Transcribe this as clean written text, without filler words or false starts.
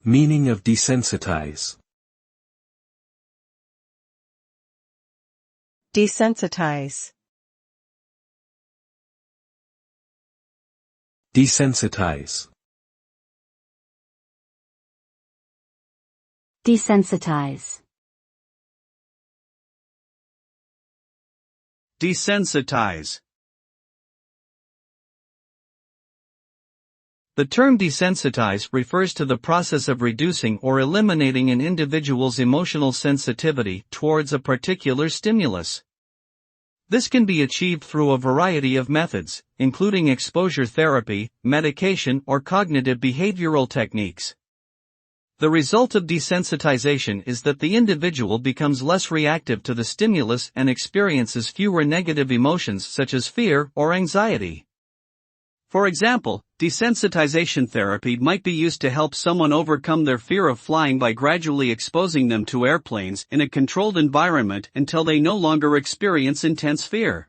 Meaning of desensitize. Desensitize. Desensitize. Desensitize. Desensitize. The term desensitize refers to the process of reducing or eliminating an individual's emotional sensitivity towards a particular stimulus. This can be achieved through a variety of methods, including exposure therapy, medication, or cognitive behavioral techniques. The result of desensitization is that the individual becomes less reactive to the stimulus and experiences fewer negative emotions such as fear or anxiety. For example, desensitization therapy might be used to help someone overcome their fear of flying by gradually exposing them to airplanes in a controlled environment until they no longer experience intense fear.